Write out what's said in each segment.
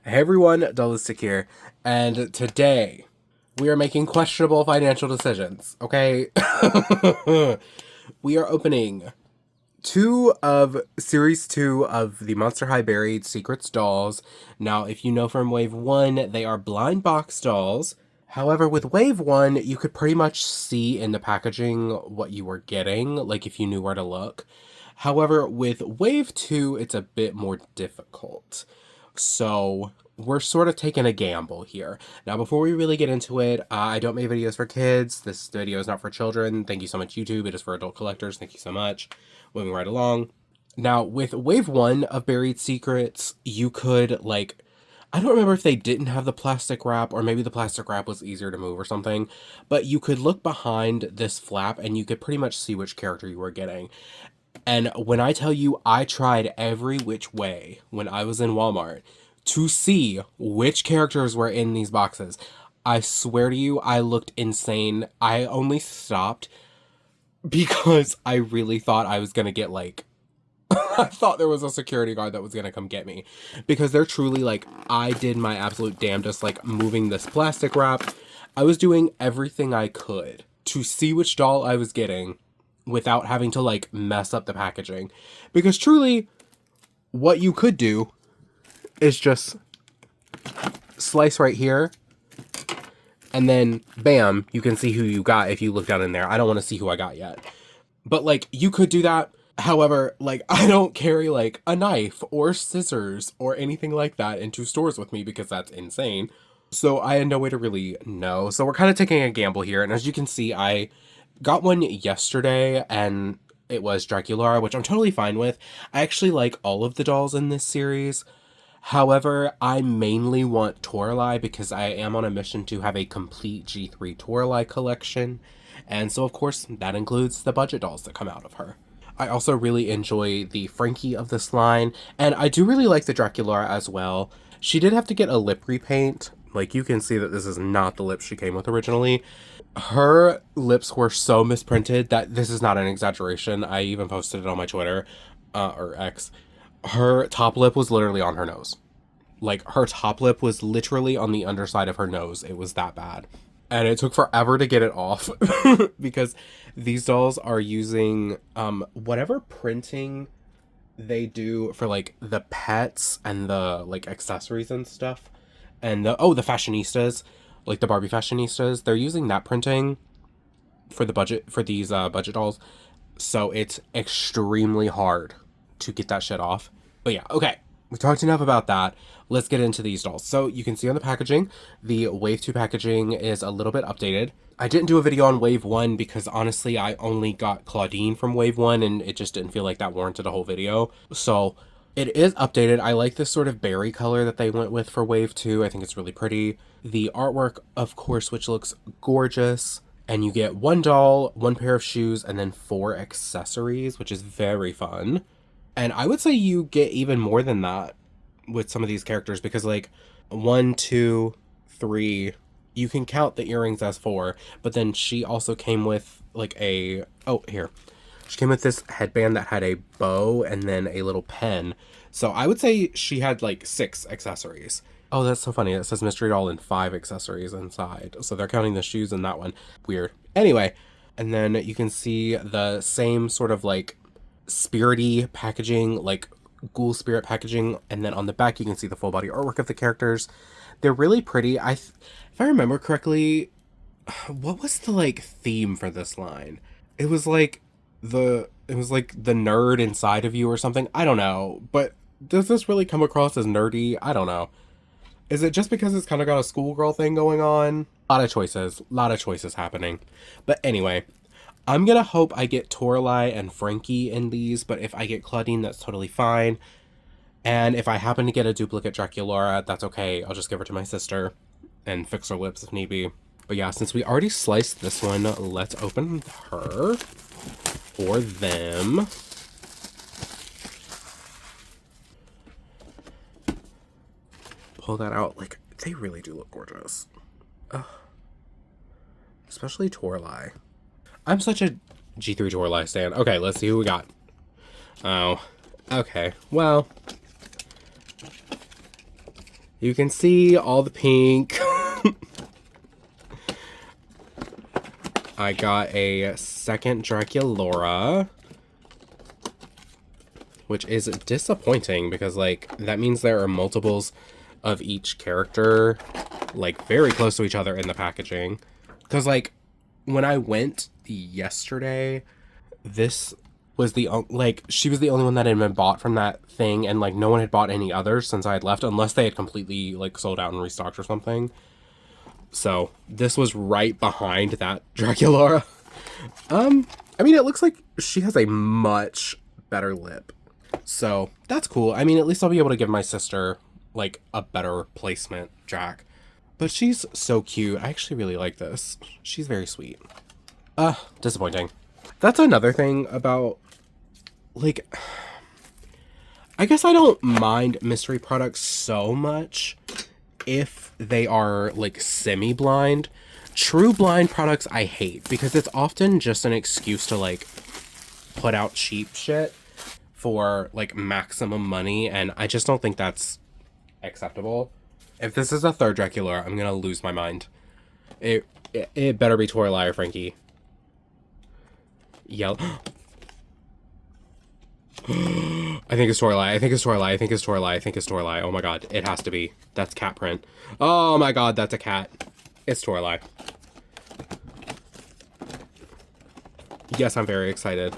Hey everyone, Dullistic here, and today we are making questionable financial decisions, okay? We are opening Series 2 of the Monster High Buried Secrets dolls. Now, if you know from Wave 1, they are blind box dolls. However, with Wave 1, you could pretty much see in the packaging what you were getting, like if you knew where to look. However, with Wave 2, it's a bit more difficult. So we're sort of taking a gamble here. Now, before we really get into it, I don't make videos for kids. This video is not for children. Thank you so much, YouTube. It is for adult collectors. Thank you so much. Moving right along. Now, with Wave 1 of Buried Secrets, you could, like, I don't remember if they didn't have the plastic wrap, or maybe the plastic wrap was easier to move or something, but you could look behind this flap and you could pretty much see which character you were getting. And when I tell you I tried every which way when I was in Walmart to see which characters were in these boxes, I swear to you, I looked insane. I only stopped because I really thought I was gonna get like, I thought there was a security guard that was gonna come get me. Because they're truly like, I did my absolute damnedest, like moving this plastic wrap. I was doing everything I could to see which doll I was getting without having to like mess up the packaging. Because truly, what you could do is just slice right here, and then bam, you can see who you got if you look down in there. I don't want to see who I got yet. But like, you could do that. However, like, I don't carry like a knife or scissors or anything like that into stores with me because that's insane. So I had no way to really know. So we're kind of taking a gamble here. And as you can see, I got one yesterday and it was Dracula, which I'm totally fine with. I actually like all of the dolls in this series. However, I mainly want Toralei because I am on a mission to have a complete G3 Toralei collection. And so, of course, that includes the budget dolls that come out of her. I also really enjoy the Frankie of this line, and I do really like the Dracula as well. She did have to get a lip repaint. Like, you can see that this is not the lips she came with originally. Her lips were so misprinted that this is not an exaggeration. I even posted it on my Twitter, or X. Her top lip was literally on her nose. Like, her top lip was literally on the underside of her nose. It was that bad. And it took forever to get it off because these dolls are using whatever printing they do for like the pets and the like accessories and stuff. And the fashionistas, like the Barbie fashionistas, they're using that printing for the budget for these budget dolls. So it's extremely hard to get that shit off. But yeah, okay. We talked enough about that. Let's get into these dolls. So you can see on the packaging, the Wave 2 packaging is a little bit updated. I didn't do a video on Wave 1 because honestly, I only got Claudine from Wave 1 and it just didn't feel like that warranted a whole video. So it is updated. I like this sort of berry color that they went with for Wave 2. I think it's really pretty. The artwork, of course, which looks gorgeous. And you get one doll, one pair of shoes, and then 4 accessories, which is very fun. And I would say you get even more than that with some of these characters because like 1, 2, 3, you can count the earrings as 4, but then she also came with like she came with this headband that had a bow and then a little pen. So I would say she had like 6 accessories. Oh, that's so funny. It says mystery doll and 5 accessories inside. So they're counting the shoes in that one. Weird. Anyway, and then you can see the same sort of like spirity packaging, like Ghoul spirit packaging, and then on the back you can see the full body artwork of the characters. They're really pretty. If I remember correctly, what was the like theme for this line? It was like the nerd inside of you or something. I don't know, but does this really come across as nerdy? I don't know. Is it just because it's kind of got a schoolgirl thing going on? A lot of choices happening. But anyway, I'm gonna hope I get Toralei and Frankie in these, but if I get Claudine, that's totally fine. And if I happen to get a duplicate Draculaura, that's okay. I'll just give her to my sister and fix her lips if need be. But yeah, since we already sliced this one, let's open her or them. Pull that out. Like, they really do look gorgeous. Ugh. Especially Toralei. I'm such a G3 Toralei stan. Okay, let's see who we got. Oh, okay. Well, You can see all the pink. I got a second Draculaura, which is disappointing because, like, that means there are multiples of each character, like, very close to each other in the packaging. Because, like, when I went yesterday, this was she was the only one that had been bought from that thing, and, like, no one had bought any others since I had left, unless they had completely, like, sold out and restocked or something. So this was right behind that Draculaura. I mean, it looks like she has a much better lip. So that's cool. I mean, at least I'll be able to give my sister, like, a better placement Drac. But she's so cute. I actually really like this. She's very sweet. Disappointing. That's another thing about, like, I guess I don't mind mystery products so much if they are, like, semi-blind. True blind products I hate because it's often just an excuse to, like, put out cheap shit for, like, maximum money, and I just don't think that's acceptable. If this is a third Dracula, I'm gonna lose my mind. It better be Toralei or Frankie. Yell. I think it's Toralei. I think it's Toralei. I think it's Toralei. I think it's Toralei. Oh my god, it has to be. That's cat print. Oh my god, that's a cat. It's Toralei. Yes, I'm very excited.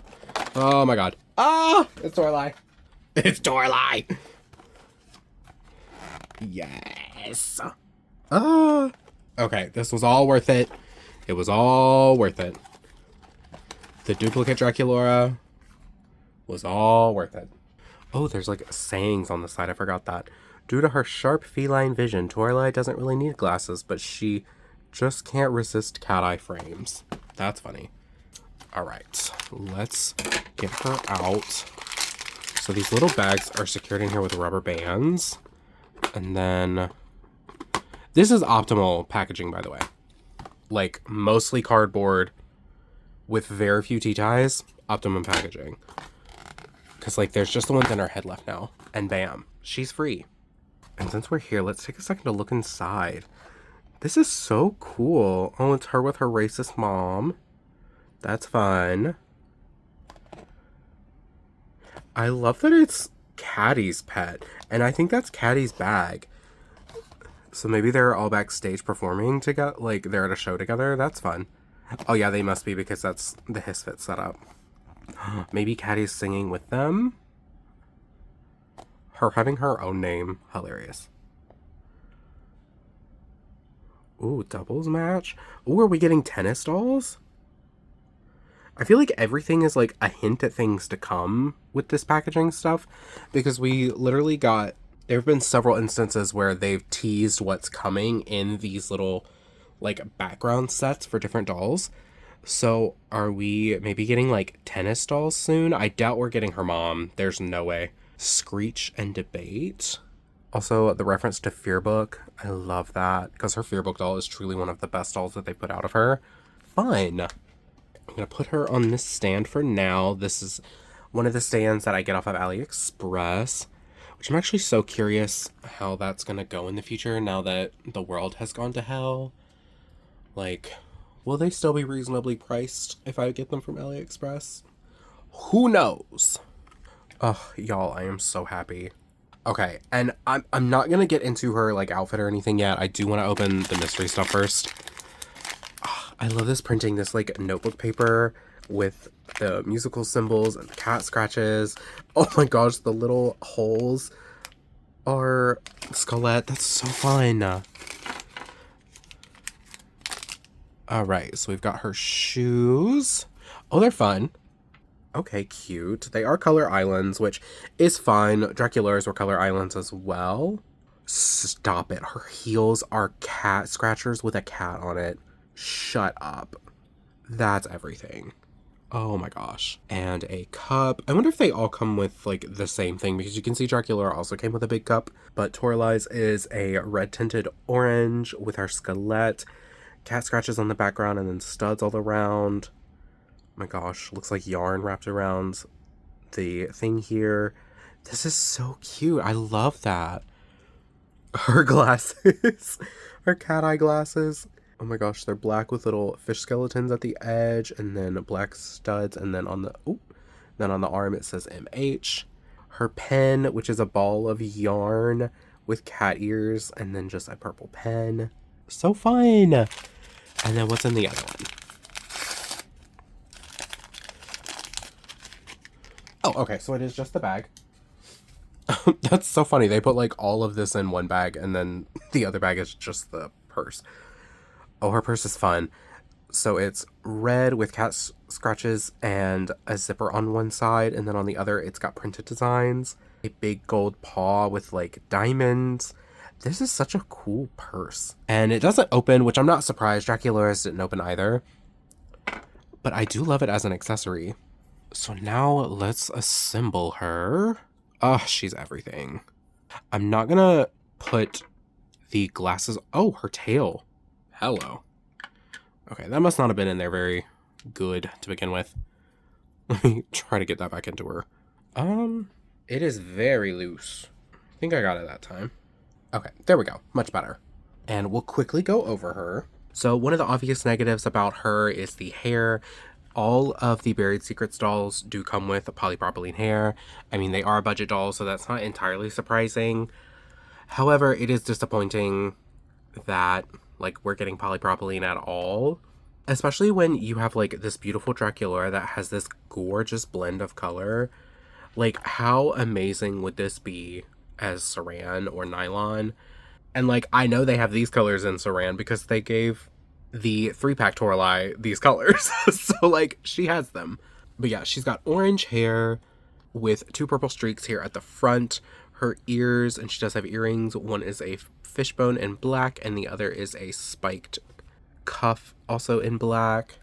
Oh my god. Ah! It's Toralei. It's Toralei! Yes! Ah! Okay, this was all worth it. It was all worth it. The duplicate Draculaura was all worth it. Oh, there's like sayings on the side. I forgot that. Due to her sharp feline vision, Toralei doesn't really need glasses, but she just can't resist cat eye frames. That's funny. All right, let's get her out. So these little bags are secured in here with rubber bands. And then this is optimal packaging, by the way. Like, mostly cardboard with very few T-ties, optimum packaging. Because, like, there's just the ones in her head left now. And bam, she's free. And since we're here, let's take a second to look inside. This is so cool. Oh, it's her with her racist mom. That's fun. I love that it's Caddy's pet. And I think that's Caddy's bag. So maybe they're all backstage performing together. Like, they're at a show together. That's fun. Oh, yeah, they must be because that's the Hisfit setup. Maybe Caddy's singing with them? Her having her own name. Hilarious. Ooh, doubles match? Ooh, are we getting tennis dolls? I feel like everything is like a hint at things to come with this packaging stuff. Because we literally got... There have been several instances where they've teased what's coming in these little, like, background sets for different dolls. So are we maybe getting, like, tennis dolls soon? I doubt we're getting her mom. There's no way. Screech and Debate. Also, the reference to Fearbook. I love that. Because her Fearbook doll is truly one of the best dolls that they put out of her. Fun. I'm going to put her on this stand for now. This is one of the stands that I get off of AliExpress. Which I'm actually so curious how that's going to go in the future now that the world has gone to hell. Like, will they still be reasonably priced if I get them from AliExpress? Who knows? Oh, y'all, I am so happy. Okay, and I'm not going to get into her, like, outfit or anything yet. I do want to open the mystery stuff first. Oh, I love this printing, this, like, notebook paper with the musical symbols and the cat scratches. Oh my gosh, the little holes are Skelet. That's so fun. Alright, so we've got her shoes. Oh, they're fun. Okay, cute. They are color islands, which is fine. Dracula's were color islands as well. Stop it. Her heels are cat scratchers with a cat on it. Shut up. That's everything. Oh my gosh. And a cup. I wonder if they all come with, like, the same thing, because you can see Dracula also came with a big cup. But Toralei's is a red tinted orange with her Skelet. Cat scratches on the background and then studs all around. Oh my gosh. Looks like yarn wrapped around the thing here. This is so cute. I love that. Her glasses, her cat eye glasses. Oh my gosh, they're black with little fish skeletons at the edge, and then black studs, and then on the then on the arm it says MH. Her pen, which is a ball of yarn with cat ears, and then just a purple pen. So fun! And then what's in the other one? Oh, okay, so it is just the bag. That's so funny. They put like all of this in one bag, and then the other bag is just the purse. Oh, her purse is fun. So it's red with cat scratches and a zipper on one side, and then on the other it's got printed designs. A big gold paw with like diamonds. This is such a cool purse. And it doesn't open, which I'm not surprised. Dracula's didn't open either. But I do love it as an accessory. So now let's assemble her. Oh, she's everything. I'm not gonna put the glasses. Oh, her tail. Hello. Okay, that must not have been in there very good to begin with. Let me try to get that back into her. It is very loose. I think I got it that time. Okay, there we go. Much better. And we'll quickly go over her. So one of the obvious negatives about her is the hair. All of the Buried Secrets dolls do come with polypropylene hair. I mean, they are budget dolls, so that's not entirely surprising. However, it is disappointing that, like, we're getting polypropylene at all. Especially when you have, like, this beautiful Dracula that has this gorgeous blend of color. Like, how amazing would this be as saran or nylon? And, like, I know they have these colors in saran because they gave the 3-pack Toralei these colors. So, like, she has them. But yeah, she's got orange hair with 2 purple streaks here at the front. Her ears, and she does have earrings. One is a fishbone in black, and the other is a spiked cuff, also in black.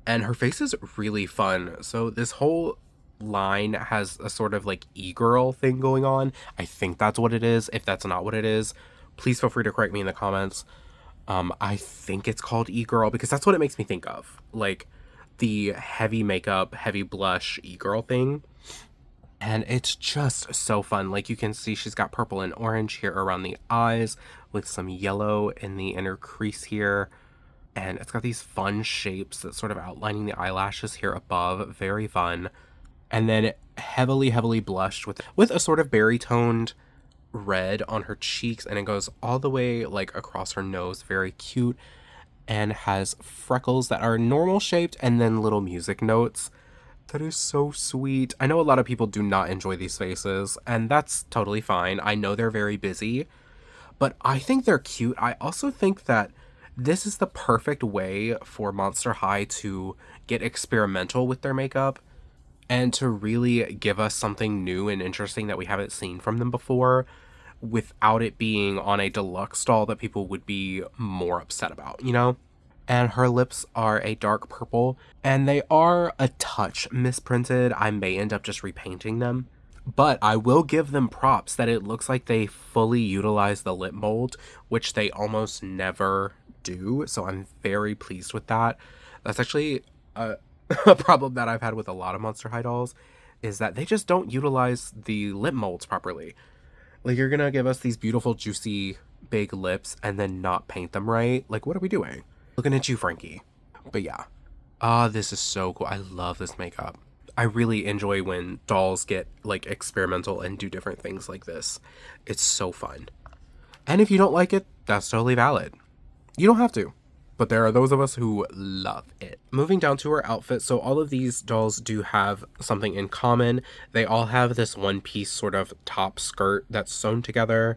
And her face is really fun. So this whole line has a sort of like e-girl thing going on. I think that's what it is. If that's not what it is, please feel free to correct me in the comments. I think it's called e-girl because that's what it makes me think of. Like the heavy makeup, heavy blush e-girl thing. And it's just so fun. Like you can see she's got purple and orange here around the eyes with some yellow in the inner crease here. And it's got these fun shapes that's sort of outlining the eyelashes here above. Very fun. And then heavily, heavily blushed with a sort of berry toned red on her cheeks, and it goes all the way like across her nose. Very cute, and has freckles that are normal shaped and then little music notes. That is so sweet. I know a lot of people do not enjoy these faces, and that's totally fine. I know they're very busy, but I think they're cute. I also think that this is the perfect way for Monster High to get experimental with their makeup and to really give us something new and interesting that we haven't seen from them before without it being on a deluxe doll that people would be more upset about, you know? And her lips are a dark purple, and they are a touch misprinted. I may end up just repainting them, but I will give them props that it looks like they fully utilize the lip mold, which they almost never do, so I'm very pleased with that. That's actually a problem that I've had with a lot of Monster High dolls, is that they just don't utilize the lip molds properly. Like, you're gonna give us these beautiful, juicy, big lips and then not paint them right? Like, what are we doing? Looking at you, Frankie. But yeah. This is so cool. I love this makeup. I really enjoy when dolls get, like, experimental and do different things like this. It's so fun. And if you don't like it, that's totally valid. You don't have to. But there are those of us who love it. Moving down to her outfit, so all of these dolls do have something in common. They all have this one-piece sort of top skirt that's sewn together,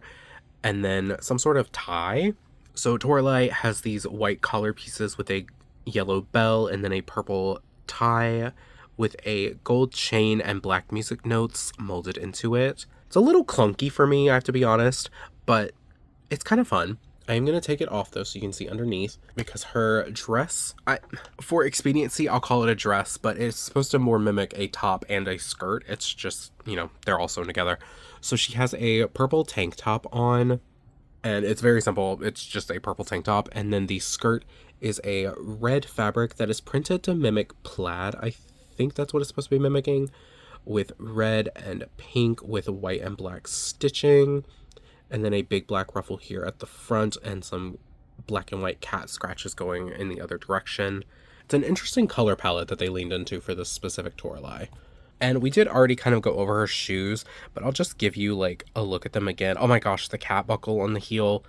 and then some sort of tie. So Toralei has these white collar pieces with a yellow bell, and then a purple tie with a gold chain and black music notes molded into it. It's a little clunky for me, I have to be honest, but it's kind of fun. I am going to take it off, though, so you can see underneath, because her dress, for expediency, I'll call it a dress, but it's supposed to more mimic a top and a skirt. It's just, you know, they're all sewn together. So she has a purple tank top on, and it's very simple. It's just a purple tank top, and then the skirt is a red fabric that is printed to mimic plaid. I think that's what it's supposed to be mimicking, with red and pink with white and black stitching. and then a big black ruffle here at the front, and some black and white cat scratches going in the other direction. It's an interesting color palette that they leaned into for this specific Toralei. And we did already kind of go over her shoes, but I'll just give you like a look at them again. Oh my gosh, the cat buckle on the heel.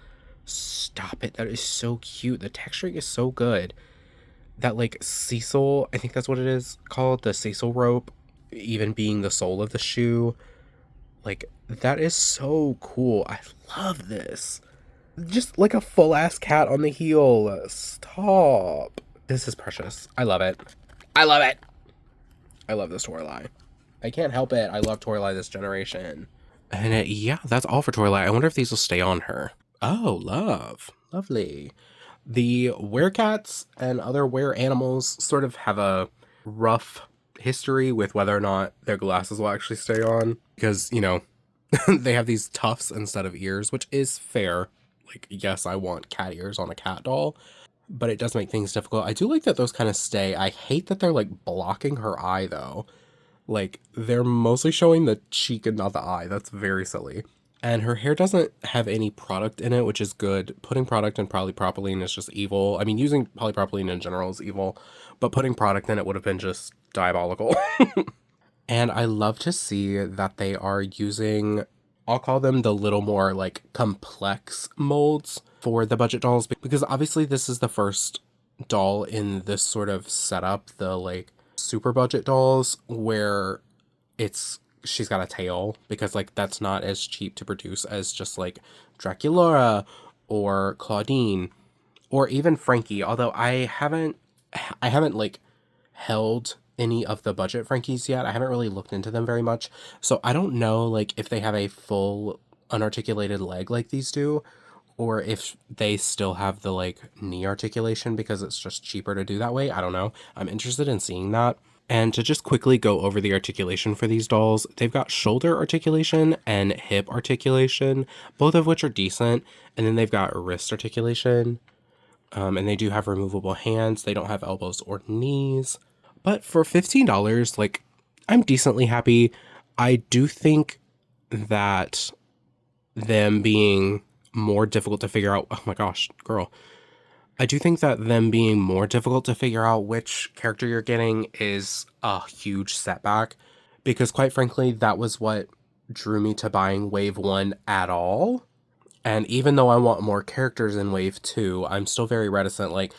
Stop it. That is so cute. The texturing is so good. That like Cecil, I think that's what it is called, the Cecil rope, even being the sole of the shoe. Like, that is so cool. I love this. Just like a full ass cat on the heel. Stop. This is precious. I love it. I love it. I love this Toralei. I can't help it. I love Toralei this generation. And yeah, that's all for Toralei. I wonder if these will stay on her. Oh, love. Lovely. The werecats and other were animals sort of have a rough history with whether or not their glasses will actually stay on. Because, you know, they have these tufts instead of ears, which is fair. Like, yes, I want cat ears on a cat doll, but it does make things difficult. I do like that those kind of stay. I hate that they're, like, blocking her eye, though. Like, they're mostly showing the cheek and not the eye. That's very silly. And her hair doesn't have any product in it, which is good. Putting product in polypropylene is just evil. I mean, using polypropylene in general is evil, but putting product in it would have been just diabolical. And I love to see that they are using, I'll call them the little more like complex molds for the budget dolls, because obviously this is the first doll in this sort of setup, the like super budget dolls where she's got a tail, because like that's not as cheap to produce as just like Draculaura or Claudine or even Frankie, although I haven't like held any of the budget Frankies yet. I haven't really looked into them very much, so I don't know like if they have a full unarticulated leg like these do, or if they still have the like knee articulation because it's just cheaper to do that way. I don't know. I'm interested in seeing that. And to just quickly go over the articulation for these dolls, they've got shoulder articulation and hip articulation, both of which are decent. And then they've got wrist articulation. And they do have removable hands. They don't have elbows or knees. But for $15, like, I'm decently happy. I do think that them being more difficult to figure out, oh my gosh, girl. I do think that them being more difficult to figure out which character you're getting is a huge setback, because quite frankly, that was what drew me to buying Wave 1 at all. And even though I want more characters in Wave 2, I'm still very reticent. Like,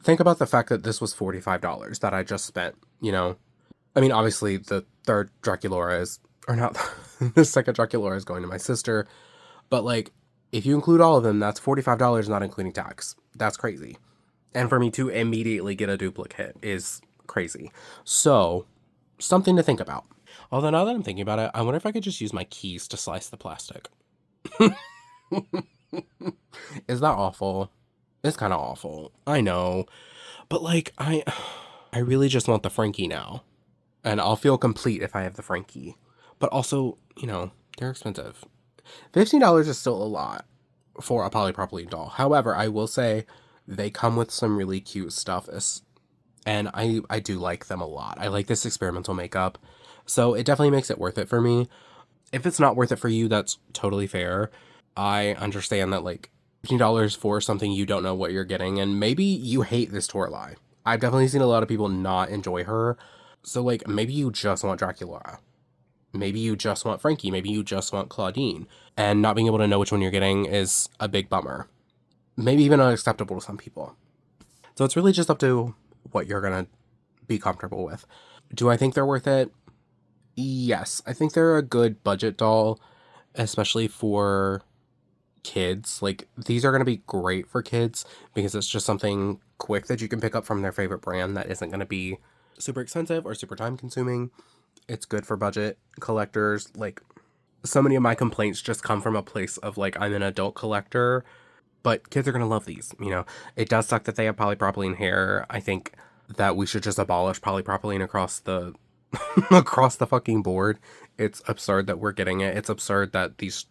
think about the fact that this was $45 that I just spent, you know? I mean, obviously, the third Draculaura is, or not, the second Draculaura is going to my sister, but like, if you include all of them, that's $45 not including tax. That's crazy. And for me to immediately get a duplicate is crazy. So, something to think about. Although now that I'm thinking about it, I wonder if I could just use my keys to slice the plastic. Is that awful? It's kind of awful. I know. But like, I really just want the Frankie now. And I'll feel complete if I have the Frankie. But also, you know, they're expensive. $15 is still a lot for a polypropylene doll. However, I will say they come with some really cute stuff, and I do like them a lot. I like this experimental makeup, so it definitely makes it worth it for me. If it's not worth it for you, that's totally fair. I understand that like $15 for something you don't know what you're getting, and maybe you hate this Toralei. I've definitely seen a lot of people not enjoy her, so like maybe you just want Draculaura. Maybe you just want Frankie. Maybe you just want Claudine. And not being able to know which one you're getting is a big bummer. Maybe even unacceptable to some people. So it's really just up to what you're going to be comfortable with. Do I think they're worth it? Yes. I think they're a good budget doll, especially for kids. Like, these are going to be great for kids because it's just something quick that you can pick up from their favorite brand that isn't going to be super expensive or super time consuming. It's good for budget collectors. Like, so many of my complaints just come from a place of like, I'm an adult collector, but kids are going to love these, you know. It does suck that they have polypropylene hair. I think that we should just abolish polypropylene across the across the fucking board. It's absurd that we're getting it. It's absurd that these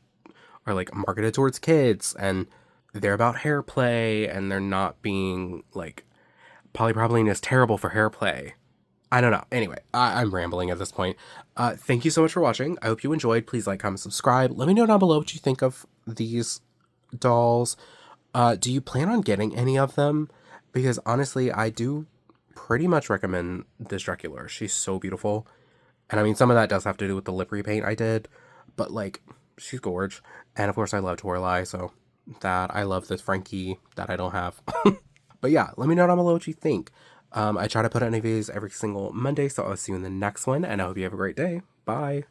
are like marketed towards kids and they're about hair play, and they're not being like, polypropylene is terrible for hair play. I don't know. Anyway, I'm rambling at this point. Thank you so much for watching. I hope you enjoyed. Please like, comment, subscribe. Let me know down below what you think of these dolls. Do you plan on getting any of them? Because honestly, I do pretty much recommend this Dracula. She's so beautiful. And I mean, some of that does have to do with the lip repaint I did. But like, she's gorge. And of course, I love Toralei, so that I love this Frankie that I don't have. But yeah, let me know down below what you think. I try to put out new videos every single Monday, so I'll see you in the next one, and I hope you have a great day. Bye.